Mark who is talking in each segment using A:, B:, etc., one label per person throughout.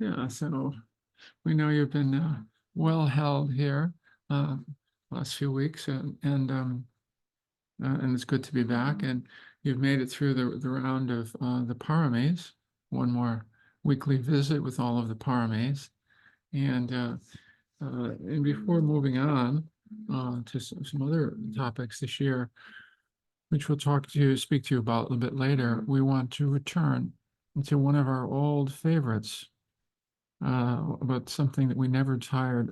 A: Yeah, so we know you've been well held here uh, last few weeks, and it's good to be back. And you've made it through the round of the paramis, one more weekly visit with all of the paramis. And before moving on to some other topics this year, which we'll speak to you about a little bit later, we want to return to one of our old favorites, but something that we never tire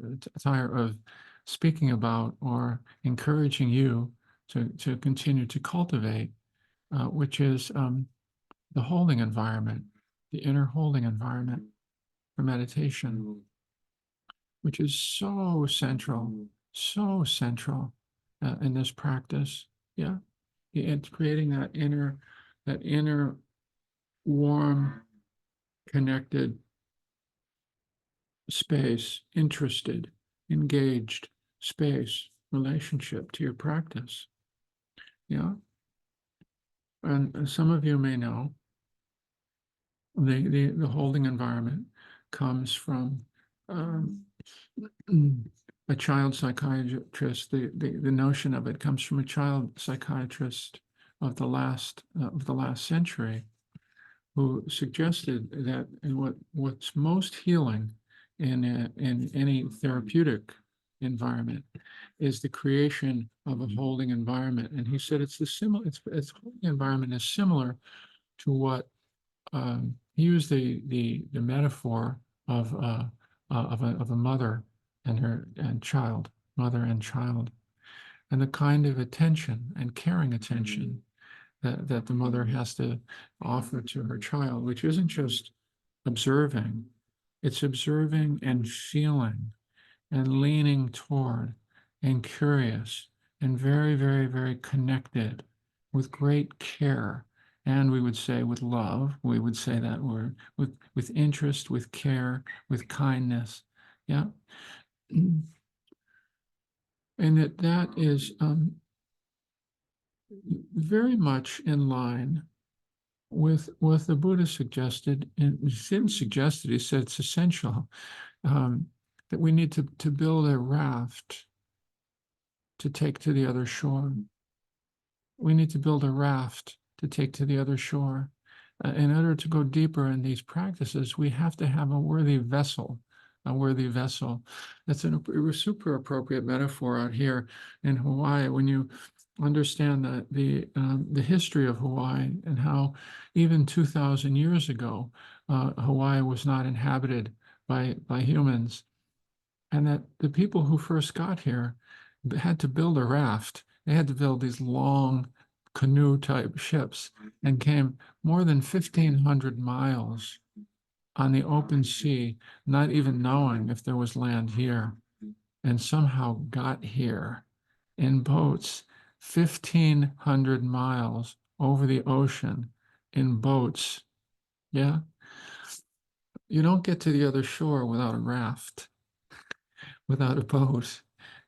A: of speaking about or encouraging you to continue to cultivate, which is the holding environment, the inner holding environment for meditation, which is so central in this practice. Yeah, it's creating that inner warm, connected space, interested, engaged space, relationship to your practice. Yeah. And some of you may know the holding environment comes from a child psychiatrist. The notion of it comes from a child psychiatrist of the last century, who suggested that what's most healing in any therapeutic environment is the creation of a holding environment. And he said it's holding environment is similar to what he used the metaphor of a mother and child, mother and child, and the kind of attention and caring attention that the mother has to offer to her child, which isn't just observing, it's observing and feeling and leaning toward and curious and very, very, very connected with great care. And we would say with love, we would say that word, with interest, with care, with kindness. Yeah. And that is very much in line with what the Buddha suggested, and he didn't suggest it, he said it's essential, that we need to build a raft to take to the other shore. We need to build a raft to take to the other shore. In order to go deeper in these practices, we have to have a worthy vessel. That's a super appropriate metaphor out here in Hawaii. When you understand the history of Hawaii and how even 2,000 years ago, Hawaii was not inhabited by humans, and that the people who first got here had to build a raft. They had to build these long canoe type ships and came more than 1,500 miles on the open sea, not even knowing if there was land here, and somehow got here in boats 1,500 miles over the ocean in boats. Yeah. You don't get to the other shore without a raft, without a boat,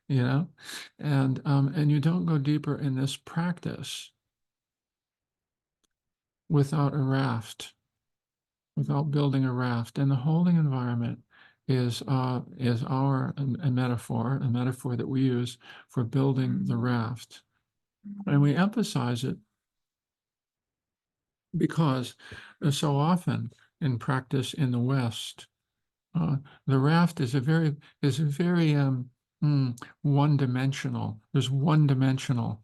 A: and you don't go deeper in this practice without a raft, without building a raft. And the holding environment is a metaphor that we use for building the raft. And we emphasize it because so often in practice in the West, the raft is a very one-dimensional. There's one-dimensional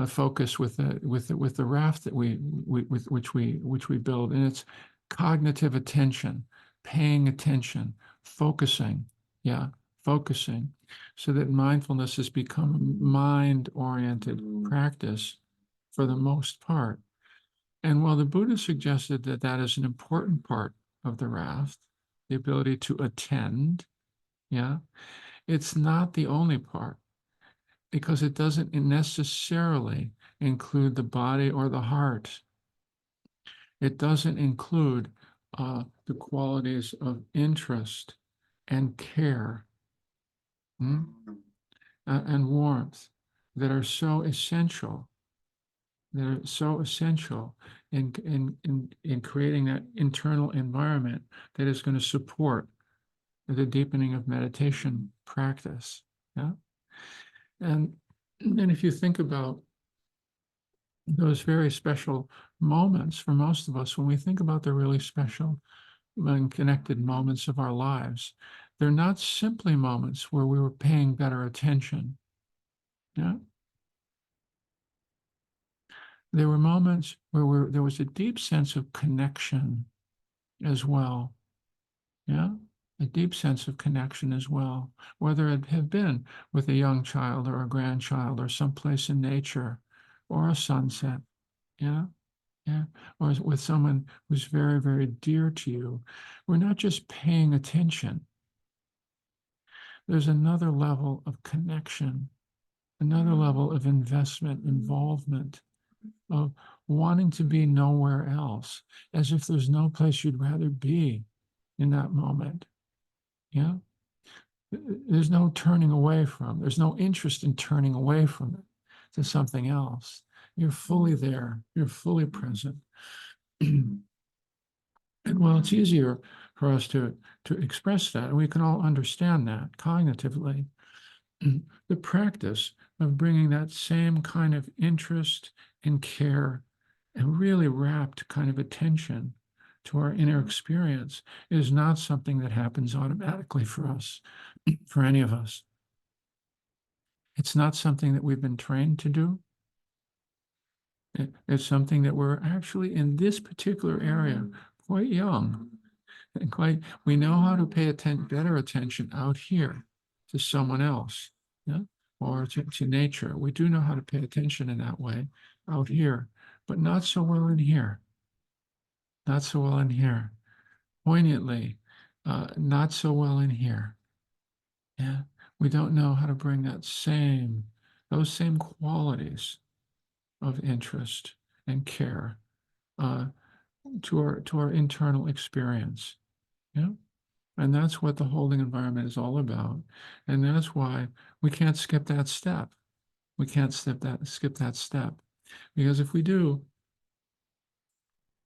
A: focus with the raft that which we build, and it's cognitive attention, paying attention, focusing, focusing, so that mindfulness has become a mind-oriented practice for the most part. And while the Buddha suggested that that is an important part of the raft, the ability to attend, it's not the only part, because it doesn't necessarily include the body or the heart. It doesn't include the qualities of interest and care and warmth that are so essential in creating that internal environment that is going to support the deepening of meditation practice. Yeah. And if you think about those very special moments for most of us, when we think about the really special and connected moments of our lives, they're not simply moments where we were paying better attention. Yeah. There were moments where there was a deep sense of connection as well. Yeah. A deep sense of connection as well, whether it had been with a young child or a grandchild or someplace in nature or a sunset. Yeah. Yeah. Or with someone who's very, very dear to you. We're not just paying attention. There's another level of connection, another level of investment, involvement, of wanting to be nowhere else, as if there's no place you'd rather be in that moment. Yeah. There's no turning away from, there's no interest in turning away from it to something else. You're fully there, you're fully present. And well, it's easier for us to express that, and we can all understand that cognitively. The practice of bringing that same kind of interest and care and really rapt kind of attention to our inner experience is not something that happens automatically for us, for any of us. It's not something that we've been trained to do. It's something that we're actually in this particular area quite young and we know how to pay better attention out here to someone else, yeah, or to nature. We do know how to pay attention in that way out here, but not so well in here. Not so well in here. Poignantly, not so well in here. Yeah, we don't know how to bring those same qualities of interest and care uh, to our internal experience. Yeah. And that's what the holding environment is all about. And that's why we can't skip that step. We can't skip that step. Because if we do,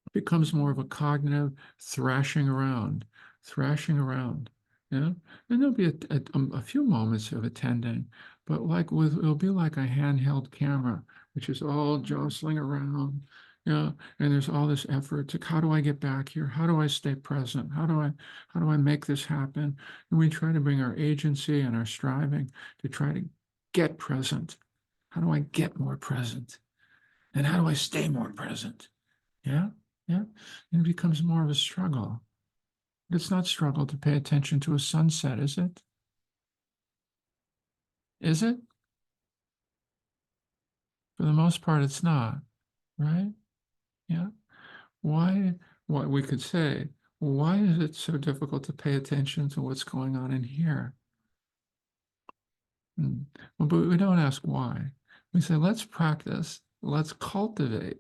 A: it becomes more of a cognitive thrashing around, thrashing around. Yeah. And there'll be a few moments of attending, but it'll be like a handheld camera, which is all jostling around. Yeah. And there's all this effort to how do I get back here? How do I stay present? How do I make this happen? And we try to bring our agency and our striving to try to get present. How do I get more present? And how do I stay more present? Yeah. Yeah. And it becomes more of a struggle. It's not struggle to pay attention to a sunset, is it? Is it? For the most part, it's not, right? Yeah. Why we could say, why is it so difficult to pay attention to what's going on in here? Well, but we don't ask why. We say, let's practice, let's cultivate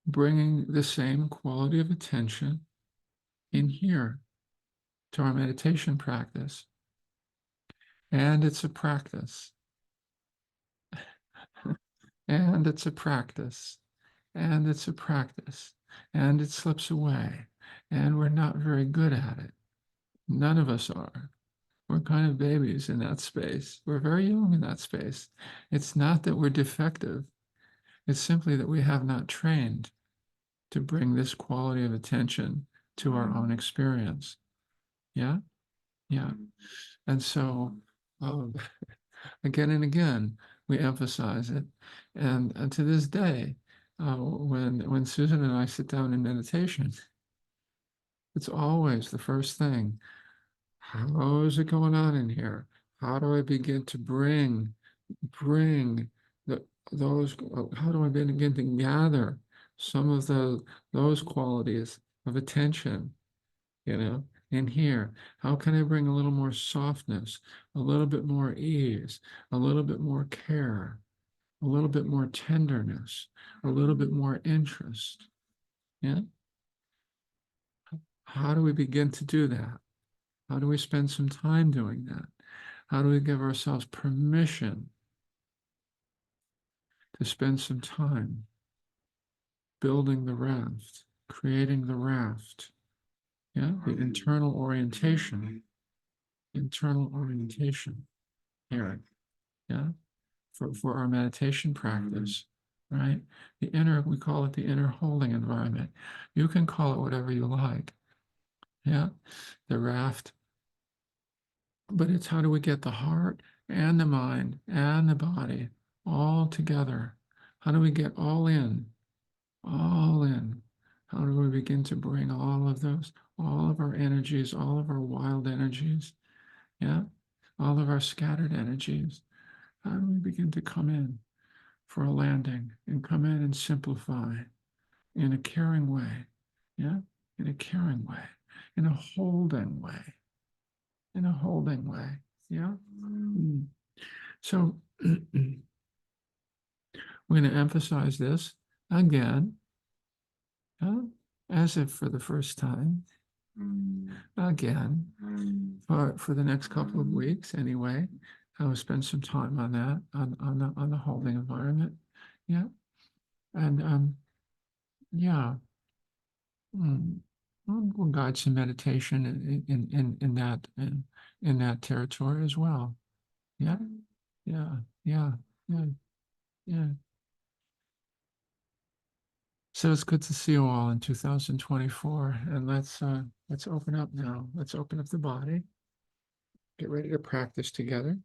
A: bringing the same quality of attention in here to our meditation practice. And it's a practice. And it's a practice. And it's a practice. And it slips away. And we're not very good at it. None of us are. We're kind of babies in that space. We're very young in that space. It's not that we're defective. It's simply that we have not trained to bring this quality of attention to our own experience. Yeah? Yeah. And so, again and again, we emphasize it. And to this day, when Susan and I sit down in meditation, it's always the first thing. How is it going on in here? How do I begin to bring those? How do I begin to gather some of those qualities of attention? In here, how can I bring a little more softness, a little bit more ease, a little bit more care, a little bit more tenderness, a little bit more interest? Yeah. How do we begin to do that? How do we spend some time doing that? How do we give ourselves permission to spend some time building the raft, creating the raft. Yeah, the internal orientation here. Yeah, for our meditation practice, right? The inner, we call it the inner holding environment. You can call it whatever you like. Yeah, the raft, but it's how do we get the heart and the mind and the body all together? How do we get all in? All in. How do we begin to bring all of those, all of our energies, all of our wild energies, yeah, all of our scattered energies? How do we begin to come in for a landing and come in and simplify in a caring way, yeah, in a caring way, in a holding way, in a holding way, yeah. So we're going to emphasize this again, yeah, as if for the first time, again, for the next couple of weeks anyway. I will spend some time on that, on the holding environment. Yeah. And yeah. We'll guide some meditation in that territory as well. Yeah. Yeah. Yeah. Yeah. Yeah. So it's good to see you all in 2024. And let's open up now. Let's open up the body. Get ready to practice together.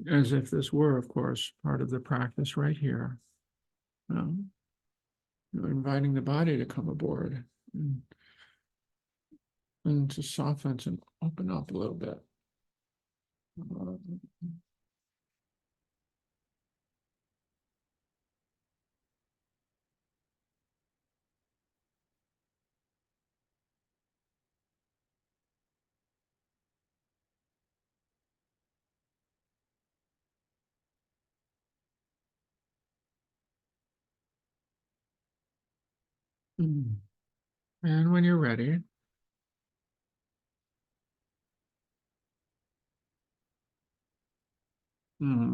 A: As if this were, of course, part of the practice right here. Um, you're inviting the body to come aboard and to soften and open up a little bit. Mm. And when you're ready,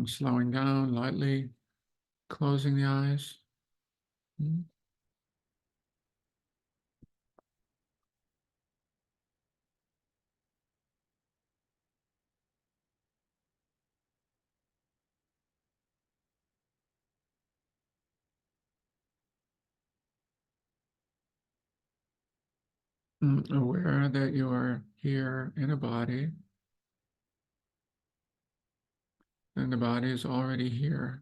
A: slowing down lightly, closing the eyes. Mm. Aware that you are here in a body, and the body is already here.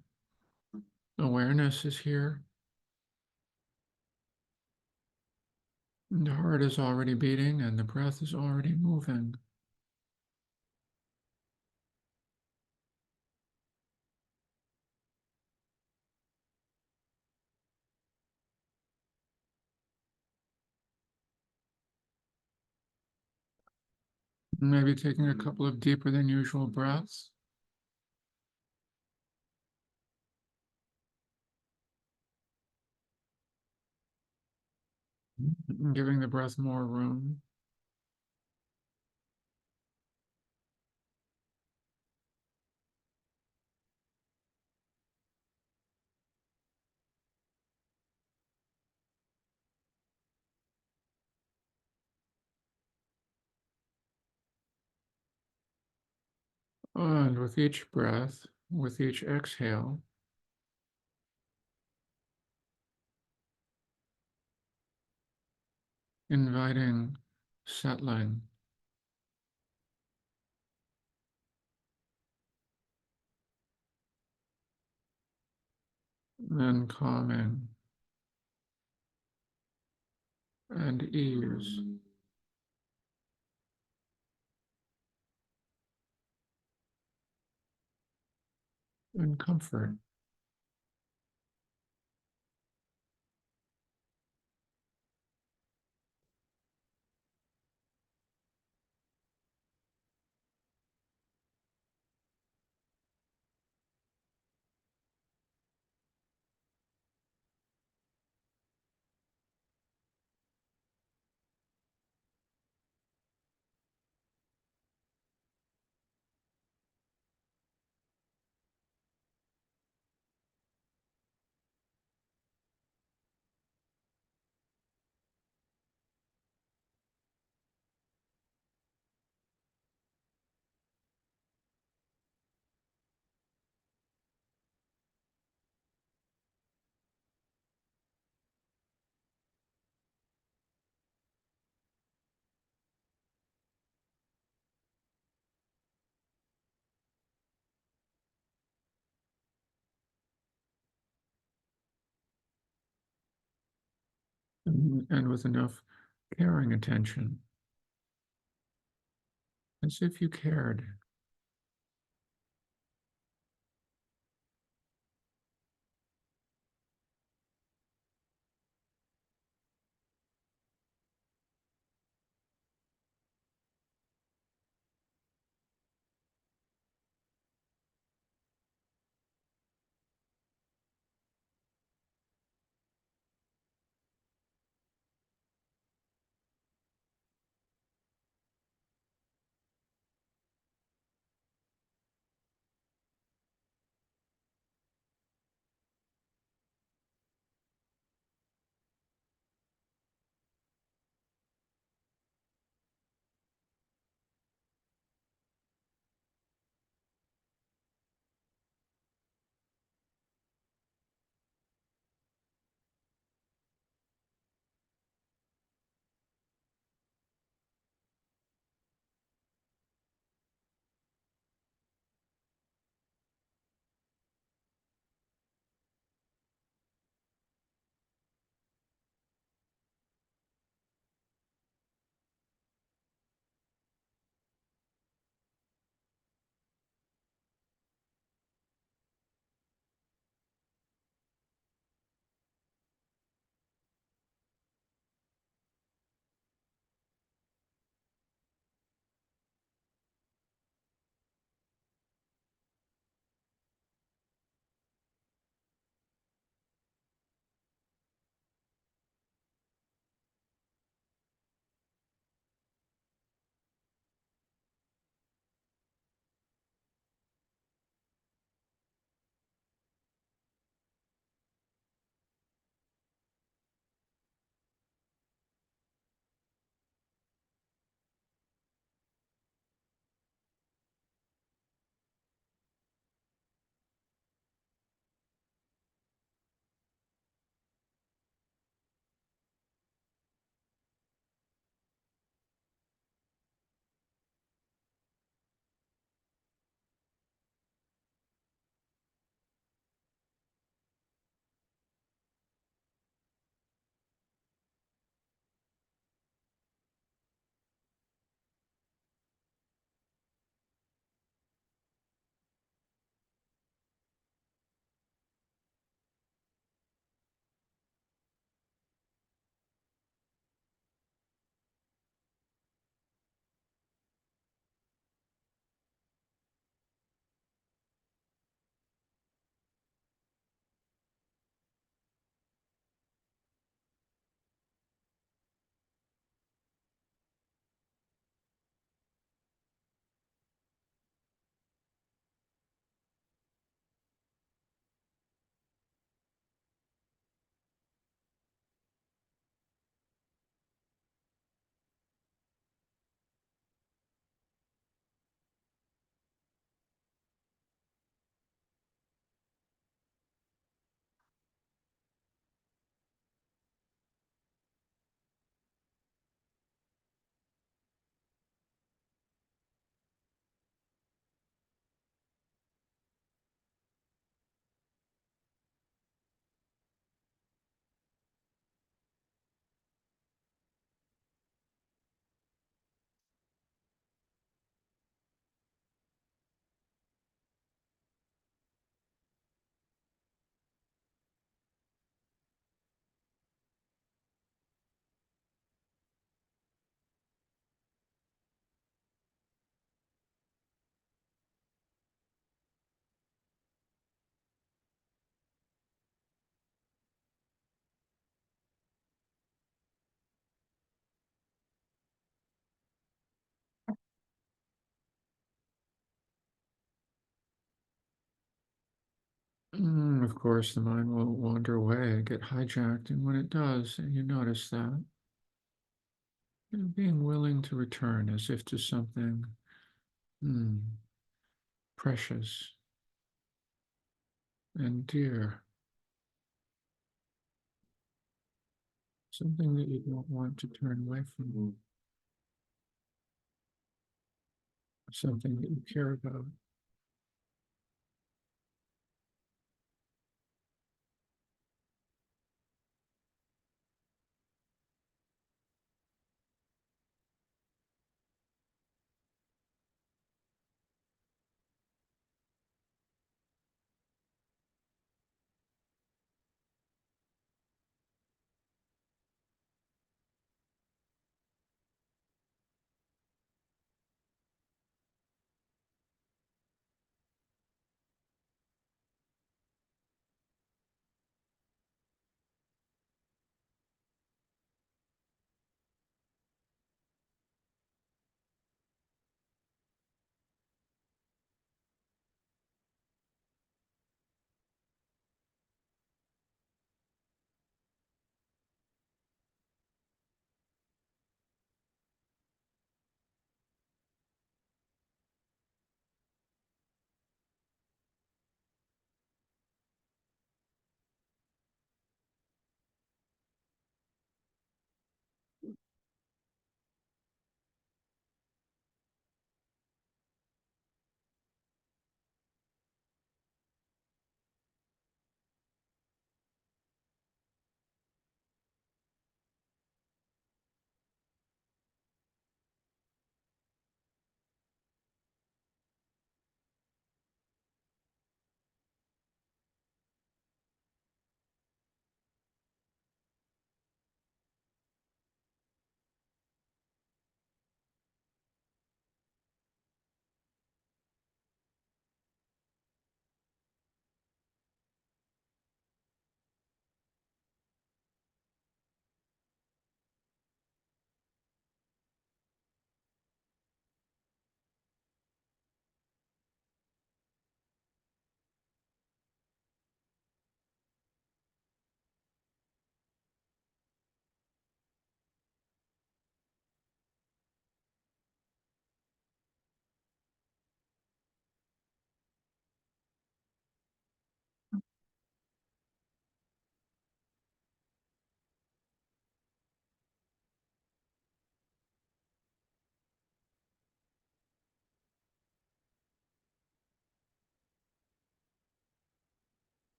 A: Awareness is here. And the heart is already beating, and the breath is already moving. Maybe taking a couple of deeper than usual breaths. Giving the breath more room. And with each breath, with each exhale, inviting settling and calming and ease and comfort. and with enough caring attention, as if you cared. Of course, the mind will wander away, get hijacked, and when it does, and you notice that, being willing to return as if to something mm, precious and dear, something that you don't want to turn away from, something that you care about.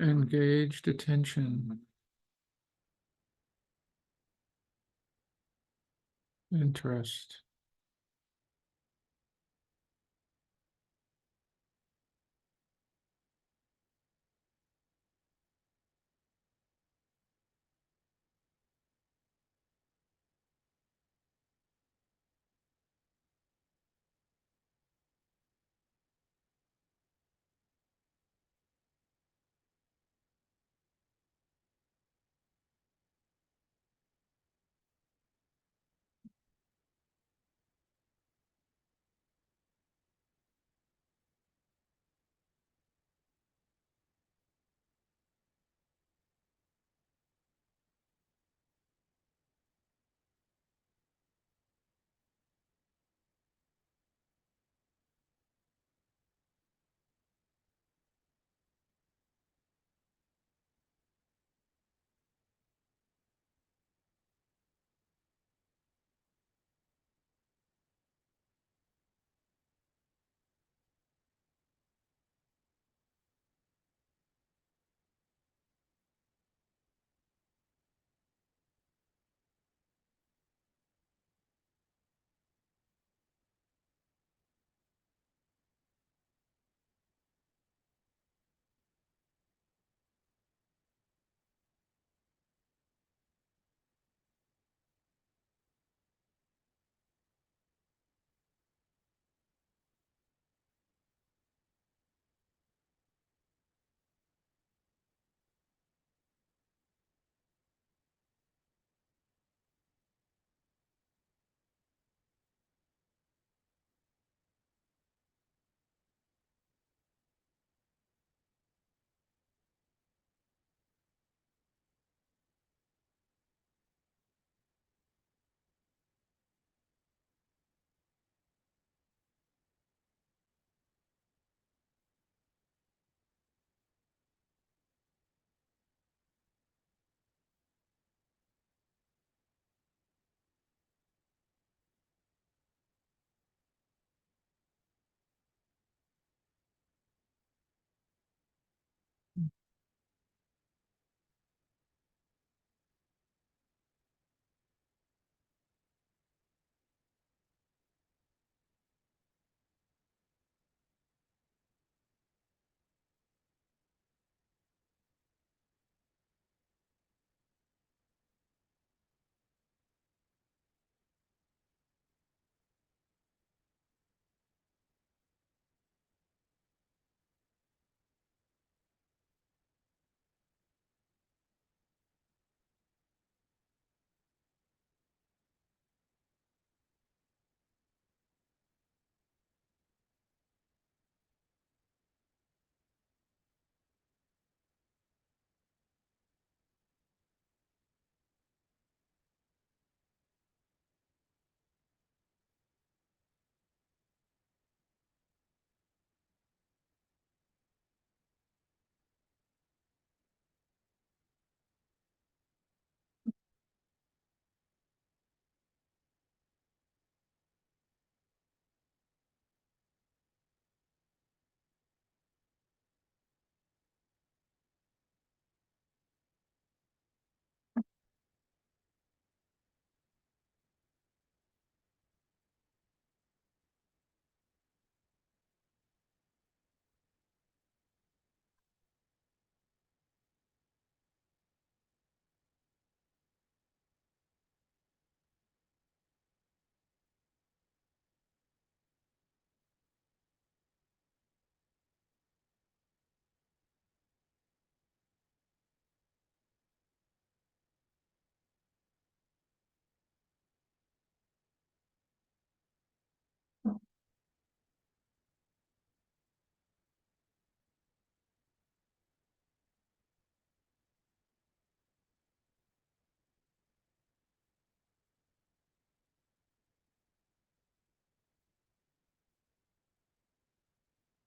A: Engaged attention, interest.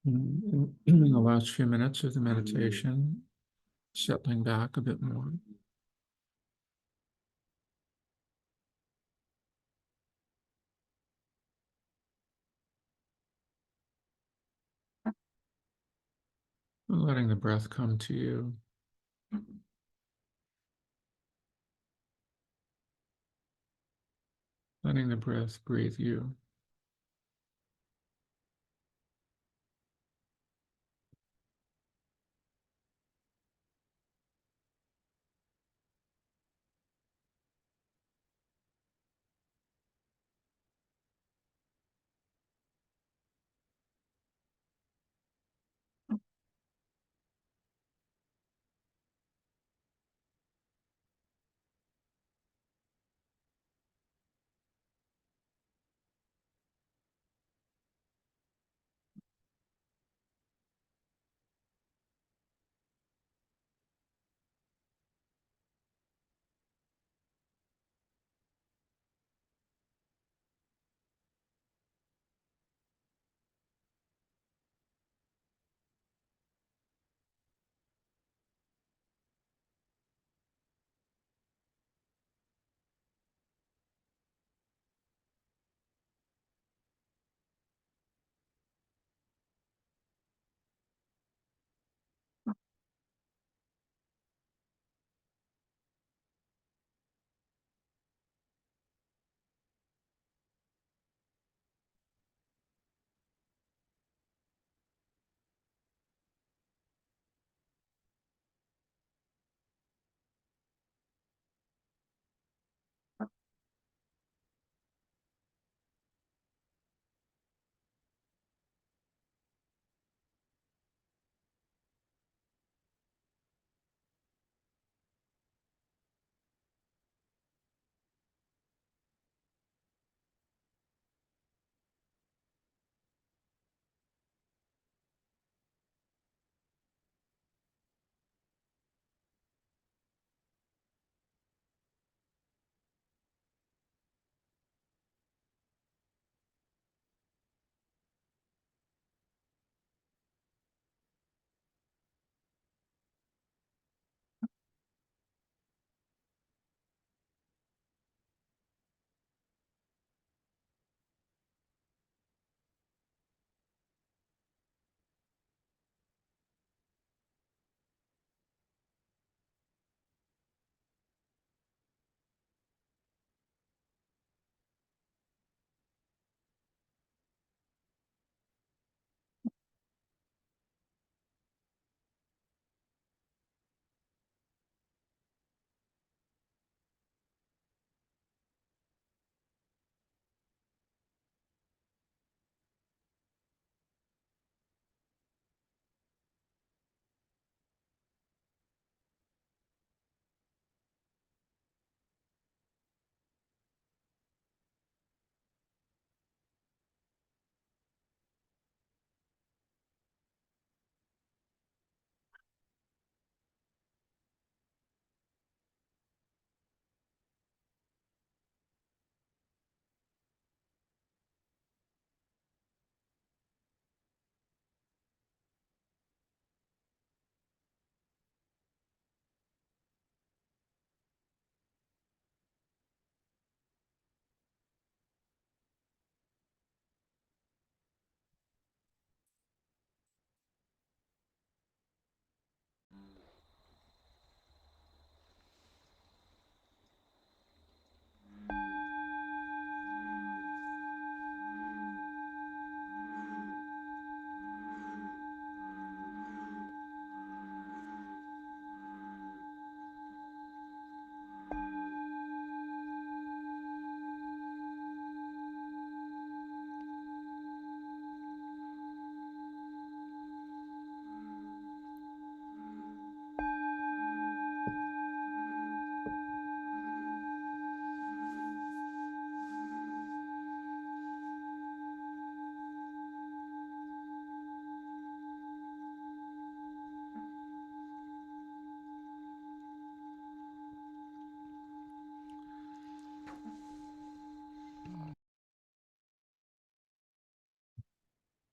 A: In the last few minutes of the meditation, settling back a bit more. letting the breath come to you. Letting the breath breathe you.